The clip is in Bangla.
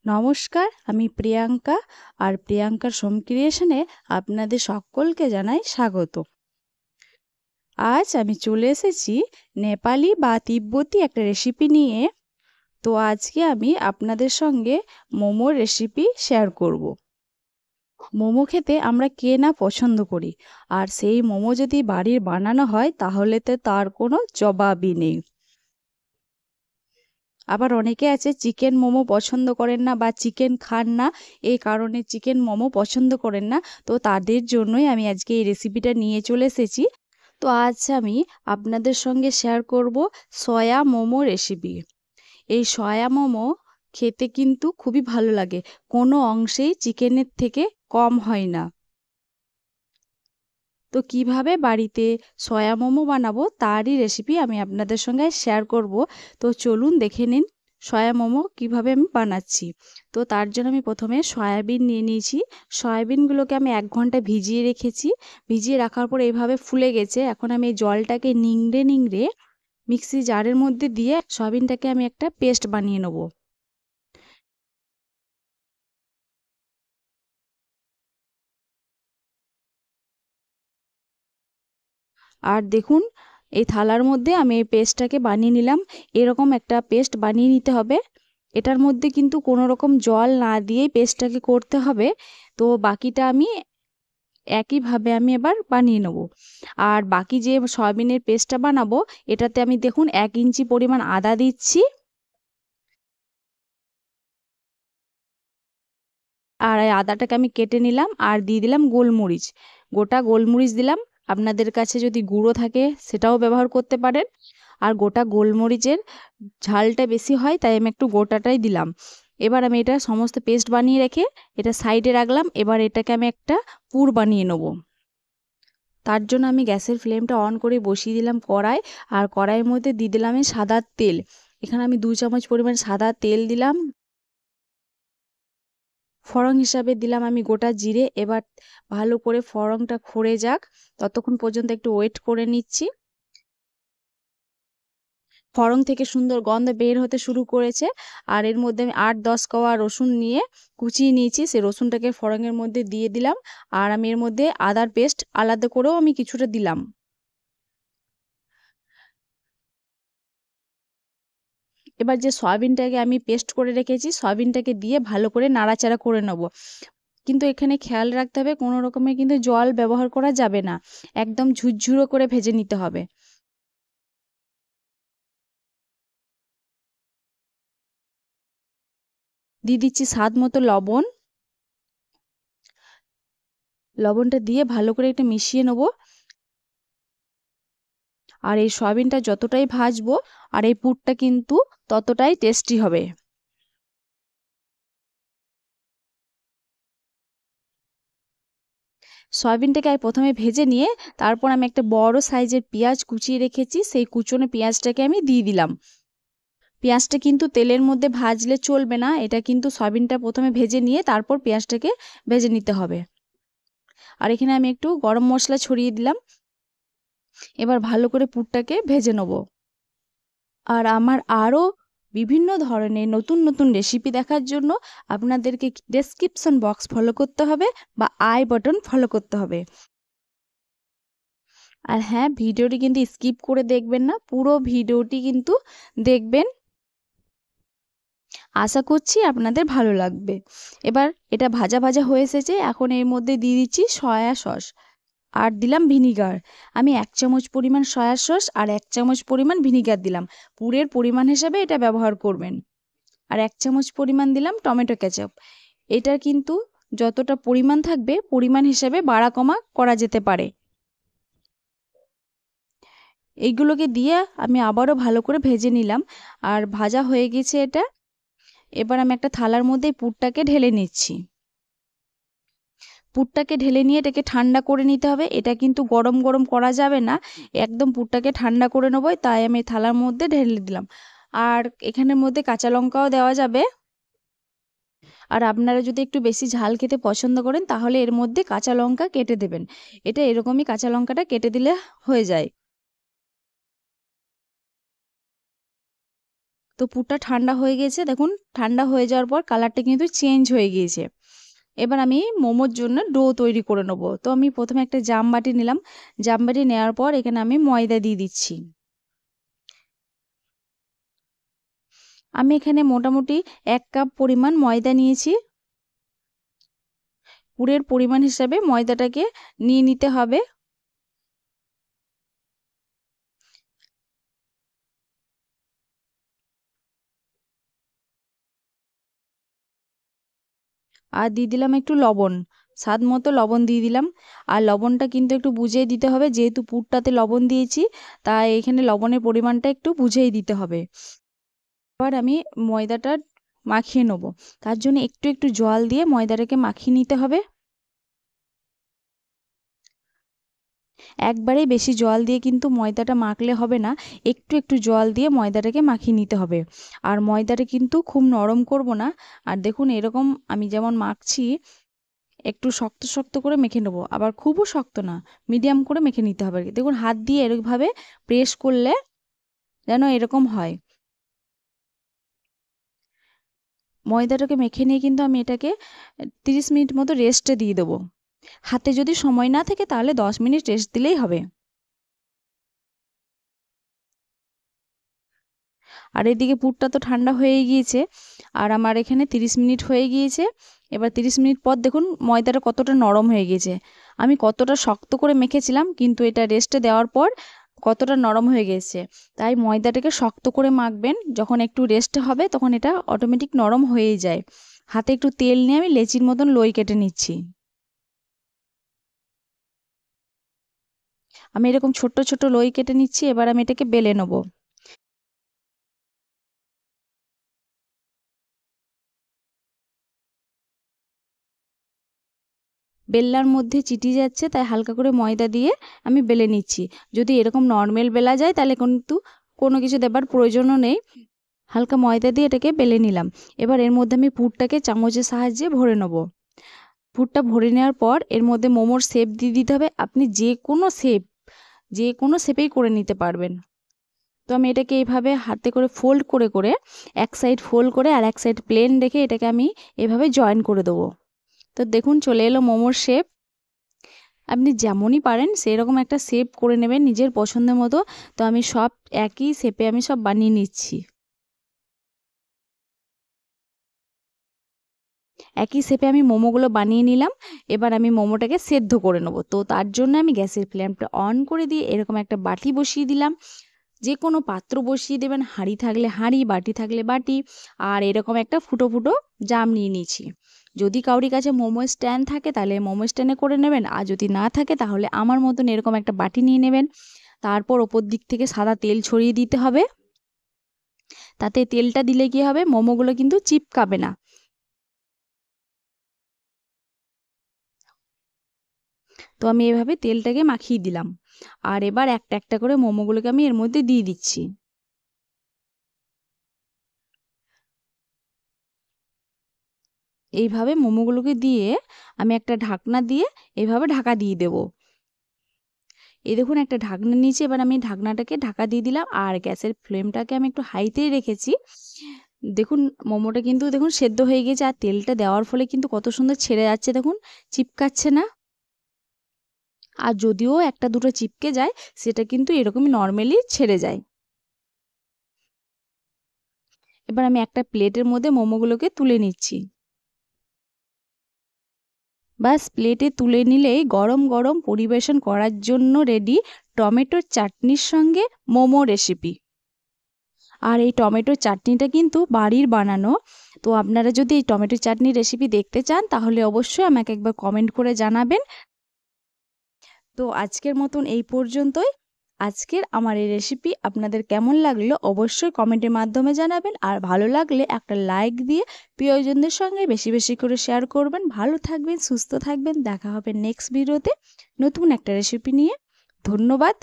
নমস্কার, আমি প্রিয়াঙ্কা। আর প্রিয়াঙ্কার হোম ক্রিয়েশনে আপনাদের সকলকে জানাই স্বাগত। আজ আমি চলে এসেছি নেপালি বা তিব্বতি একটা রেসিপি নিয়ে। তো আজকে আমি আপনাদের সঙ্গে মোমোর রেসিপি শেয়ার করব। মোমো খেতে আমরা কে না পছন্দ করি, আর সেই মোমো যদি বাড়ির বানানো হয় তাহলে তো তার কোনো জবাবই নেই। আবার অনেকে আছে চিকেন মোমো পছন্দ করেন না বা চিকেন খান না, এই কারণে চিকেন মোমো পছন্দ করেন না। তো তাদের জন্যই আমি আজকে এই রেসিপিটা নিয়ে চলে এসেছি। তো আজ আমি আপনাদের সঙ্গে শেয়ার করব সয়া মোমো রেসিপি। এই সয়া মোমো খেতে কিন্তু খুবই ভালো লাগে, কোনো অংশেই চিকেনের থেকে কম হয় না। তো কিভাবে বাড়িতে সয়া মোমো বানাবো তারই রেসিপি আমি আপনাদের সঙ্গে শেয়ার করব। তো চলুন দেখে নিন সয়া মোমো কিভাবে আমি বানাচ্ছি। তো তার জন্য আমি প্রথমে সয়াবিন নিয়ে নিয়েছি। সয়াবিনগুলোকে আমি 1 ঘন্টা ভিজিয়ে রেখেছি। ভিজিয়ে রাখার পর এইভাবে ফুলে গেছে। এখন আমি এই জলটাকে নিংড়ে নিংড়ে মিক্সি জারের মধ্যে দিয়ে সয়াবিনটাকে আমি একটা পেস্ট বানিয়ে নেব। আর দেখুন, এই থালার মধ্যে আমি এই পেস্টটাকে বানিয়ে নিলাম। এরকম একটা পেস্ট বানিয়ে নিতে হবে। এটার মধ্যে কিন্তু কোনো রকম জল না দিয়েই পেস্টটাকে করতে হবে। তো বাকিটা আমি একইভাবে আমি এবার বানিয়ে নেব। আর বাকি যে সয়াবিনের পেস্টটা বানাবো, এটাতে আমি দেখুন 1 ইঞ্চি পরিমাণ আদা দিচ্ছি। আর এই আদাটাকে আমি কেটে নিলাম আর দিয়ে দিলাম গোলমরিচ। গোটা গোলমরিচ দিলাম। আপনাদের কাছে যদি গুঁড়ো থাকে সেটাও ব্যবহার করতে পারেন। আর গোটা গোলমরিচের ঝালটা বেশি হয়, তাই আমি একটু গোটাটাই দিলাম। এবার আমি এটা সমস্ত পেস্ট বানিয়ে রেখে এটা সাইডে রাখলাম। এবার এটাকে আমি একটা পুর বানিয়ে নেব। তার জন্য আমি গ্যাসের ফ্লেমটা অন করে বসিয়ে দিলাম কড়াই। আর কড়াইয়ের মধ্যে দিয়ে দিলাম আমি সাদা তেল। এখানে আমি 2 চামচ পরিমাণ সাদা তেল দিলাম। ফোড়ন হিসাবে দিলাম আমি গোটা জিরে। এবার ভালো করে ফোড়নটা খড়ে যাক, ততক্ষণ পর্যন্ত একটু ওয়েট করে নিচ্ছি। ফোড়ন থেকে সুন্দর গন্ধ বের হতে শুরু করেছে। আর এর মধ্যে আমি 8-10 কোয়া রসুন নিয়ে কুচিয়ে নিয়েছি, সেই রসুনটাকে ফোড়নের মধ্যে দিয়ে দিলাম। আর আমি এর মধ্যে আদার পেস্ট আলাদা করেও আমি কিছুটা দিলাম। এবার যে সয়াবিনটাকে আমি পেস্ট করে রেখেছি, সয়াবিনটাকে দিয়ে ভালো করে নাড়াচাড়া করে নেব। কিন্তু এখানে খেয়াল রাখতে হবে কোনো রকমের কিন্তু জল ব্যবহার করা যাবে না। একদম ঝুরঝুরো করে ভেজে নিতে হবে। দিয়ে দিচ্ছি স্বাদ মতো লবণ। লবণটা দিয়ে ভালো করে একটু মিশিয়ে নেব। আর এই সয়াবিনটা যতটাই ভাজবো আর এই পুরটা কিন্তু ততটাই টেস্টি হবে। সয়াবিনটাকে আমি প্রথমে ভেজে নিয়ে তারপর আমি একটা বড় সাইজের পেঁয়াজ কুচিয়ে রেখেছি, সেই কুচনো পেঁয়াজটাকে আমি দিয়ে দিলাম। পেঁয়াজটা কিন্তু তেলের মধ্যে ভাজলে চলবে না, এটা কিন্তু সয়াবিনটা প্রথমে ভেজে নিয়ে তারপর পেঁয়াজটাকে ভেজে নিতে হবে। আর এখানে আমি একটু গরম মশলা ছড়িয়ে দিলাম। এবার ভালো করে পুরটাকে ভেজে নেব। আর আমার আরও বিভিন্ন ধরনের নতুন নতুন রেসিপি দেখার জন্য আপনাদেরকে ডেসক্রিপশন বক্স ফলো করতে হবে বা আই বাটন ফলো করতে হবে। আর হ্যাঁ, ভিডিওটি কিন্তু স্কিপ করে দেখবেন না, পুরো ভিডিওটি কিন্তু দেখবেন। আশা করছি আপনাদের ভালো লাগবে। এবার এটা ভাজা ভাজা হয়ে এসেছে। এখন এর মধ্যে দিয়ে দিচ্ছি সয়া সস আর দিলাম ভিনিগার। আমি 1 চামচ পরিমাণ সয়া সস আর 1 চামচ পরিমাণ ভিনিগার দিলাম। পুরের পরিমাণ হিসাবে এটা ব্যবহার করবেন। আর 1 চামচ পরিমাণ দিলাম টমেটো কেচাপ। এটার কিন্তু যতটা পরিমাণ থাকবে পরিমাণ হিসাবে বাড়া কমা করা যেতে পারে। এইগুলোকে দিয়ে আমি আবারও ভালো করে ভেজে নিলাম। আর ভাজা হয়ে গেছে এটা। এবার আমি একটা থালার মধ্যে পুরটাকে ঢেলে নিচ্ছি। পুরটাকে ঢেলে নিয়ে এটাকে ঠান্ডা করে নিতে হবে। এটা কিন্তু গরম গরম করা যাবে না, একদম পুরটাকে ঠান্ডা করে নেবো, তাই আমি থালার মধ্যে ঢেলে দিলাম। আর এখানের মধ্যে কাঁচা লঙ্কাও দেওয়া যাবে। আর আপনারা যদি একটু বেশি ঝাল খেতে পছন্দ করেন তাহলে এর মধ্যে কাঁচা লঙ্কা কেটে দেবেন। এটা এরকমই কাঁচা লঙ্কাটা কেটে দিলে হয়ে যায়। তো পুরটা ঠান্ডা হয়ে গেছে, দেখুন ঠান্ডা হয়ে যাওয়ার পর কালারটা কিন্তু চেঞ্জ হয়ে গিয়েছে। এবার আমি মোমোর জন্য ডো তৈরি করে নেবো। তো আমি প্রথমে একটা জামবাটি নিলাম, জামবাটি নেওয়ার পর এখানে আমি ময়দা দিয়ে দিচ্ছি। আমি এখানে মোটামুটি 1 কাপ পরিমাণ ময়দা নিয়েছি। পুরের পরিমাণ হিসাবে ময়দাটাকে নিয়ে নিতে হবে। আর দিয়ে দিলাম একটু লবণ, স্বাদ মতো লবণ দিয়ে দিলাম। আর লবণটা কিন্তু একটু বুঝেই দিতে হবে, যেহেতু পুরটাতে লবণ দিয়েছি তাই এখানে লবণের পরিমাণটা একটু বুঝেই দিতে হবে। এবার আমি ময়দাটা মাখিয়ে নেব, তার জন্য একটু একটু জল দিয়ে ময়দাটাকে মাখিয়ে নিতে হবে। একবারেই বেশি জল দিয়ে কিন্তু ময়দাটা মাখলে হবে না, একটু একটু জল দিয়ে ময়দাটাকে মাখিয়ে নিতে হবে। আর ময়দাটা কিন্তু খুব নরম করব না। আর দেখুন এরকম আমি যেমন মাখছি একটু শক্ত শক্ত করে মেখে নেবো, আবার খুবও শক্ত না, মিডিয়াম করে মেখে নিতে হবে। দেখুন হাত দিয়ে এরকমভাবে প্রেস করলে যেন এরকম হয়। ময়দাটাকে মেখে নিয়ে কিন্তু আমি এটাকে 30 মিনিট মতো রেস্টে দিয়ে দেবো। হাতে যদি সময় না থাকে তাহলে 10 মিনিট রেস্ট দিলেই হবে। আর এদিকে পুরটা তো ঠান্ডা হয়ে গিয়েছে, আর আমার এখানে 30 মিনিট হয়ে গিয়েছে। এবার 30 মিনিট পর দেখুন ময়দাটা কতটা নরম হয়ে গিয়েছে। আমি কতটা শক্ত করে মেখেছিলাম কিন্তু এটা রেস্টে দেওয়ার পর কতটা নরম হয়ে গেছে। তাই ময়দাটাকে শক্ত করে মাখবেন, যখন একটু রেস্ট হবে তখন এটা অটোমেটিক নরম হয়েই যায়। হাতে একটু তেল নিয়ে আমি লেচির মতন লই কেটে নিচ্ছি। আমি এরকম ছোট্ট ছোট লই কেটে নিচ্ছি। এবার আমি এটাকে বেলে নেবো। বেলনার মধ্যে চিটি যাচ্ছে তাই হালকা করে ময়দা দিয়ে আমি বেলে নিচ্ছি। যদি এরকম নর্মাল বেলা যায় তাহলে কিন্তু কোনো কিছু দেবার প্রয়োজনও নেই। হালকা ময়দা দিয়ে এটাকে বেলে নিলাম। এবার এর মধ্যে আমি পুরটাকে চামচের সাহায্যে ভরে নেব। পুরটা ভরে নেওয়ার পর এর মধ্যে মোমোর শেপ দিয়ে দিতে হবে। আপনি যে কোনো শেপেই করে নিতে পারবেন। তো আমি এটাকে এইভাবে হাতে করে ফোল্ড করে করে এক সাইড ফোল্ড করে আর এক সাইড প্লেন রেখে এটাকে আমি এভাবে জয়েন করে দেবো। তো দেখুন চলে এলো মোমোর শেপ। আপনি যেমনই পারেন সেরকম একটা শেপ করে নেবেন নিজের পছন্দের মতো। তো আমি সব একই শেপে আমি সব বানিয়ে নিচ্ছি। একই শেপে আমি মোমোগুলো বানিয়ে নিলাম। এবার আমি মোমোটাকে সেদ্ধ করে নেব। তো তার জন্য আমি গ্যাসের ফ্লেমটা অন করে দিয়ে এরকম একটা বাটি বসিয়ে দিলাম। যে কোনো পাত্র বসিয়ে দেবেন, হাঁড়ি থাকলে হাঁড়ি, বাটি থাকলে বাটি। আর এরকম একটা ফুটো ফুটো জাম নিয়ে নিয়েছি। যদি কারোর কাছে মোমো স্ট্যান্ড থাকে তাহলে মোমো স্ট্যান্ডে করে নেবেন, আর যদি না থাকে তাহলে আমার মতন এরকম একটা বাটি নিয়ে নেবেন। তারপর ওপর দিক থেকে সাদা তেল ছড়িয়ে দিতে হবে। তাতে তেলটা দিলে কী হবে, মোমোগুলো কিন্তু চিপকাবে না। তো আমি এভাবে তেলটাকে মাখিয়ে দিলাম। আর এবার একটা একটা করে মোমোগুলোকে আমি এর মধ্যে দিয়ে দিচ্ছি। এইভাবে মোমোগুলোকে দিয়ে আমি একটা ঢাকনা দিয়ে এভাবে ঢাকা দিয়ে দেব। এই দেখুন একটা ঢাকনা নিয়েছি, এবার আমি ঢাকনাটাকে ঢাকা দিয়ে দিলাম আর গ্যাসের ফ্লেমটাকে আমি একটু হাইতেই রেখেছি। দেখুন মোমোটা কিন্তু দেখুন সেদ্ধ হয়ে গেছে, আর তেলটা দেওয়ার ফলে কিন্তু কত সুন্দর ছেড়ে যাচ্ছে, দেখুন চিপকাচ্ছে না। আর যদিও একটা দুটো চিপকে যায় সেটা কিন্তু এরকমই নর্মালি ছেড়ে যায়। এবার আমি একটা প্লেটের মধ্যে মোমোগুলোকে তুলে নিচ্ছি। ব্যাস প্লেটে তুলে নিলেই গরম গরম পরিবেশন করার জন্য রেডি টমেটোর চাটনির সঙ্গে মোমো রেসিপি। আর এই টমেটোর চাটনিটা কিন্তু বাড়ির বানানো। তো আপনারা যদি এই টমেটোর চাটনির রেসিপি দেখতে চান তাহলে অবশ্যই আমাকে একবার কমেন্ট করে জানাবেন। তো আজকের মতন এই পর্যন্তই। আজকের আমার এই রেসিপি আপনাদের কেমন লাগলো অবশ্যই কমেন্টের মাধ্যমে জানাবেন। আর ভালো লাগলে একটা লাইক দিয়ে প্রিয়জনদের সঙ্গে বেশি বেশি করে শেয়ার করবেন। ভালো থাকবেন, সুস্থ থাকবেন। দেখা হবে নেক্সট ভিডিওতে নতুন একটা রেসিপি নিয়ে। ধন্যবাদ।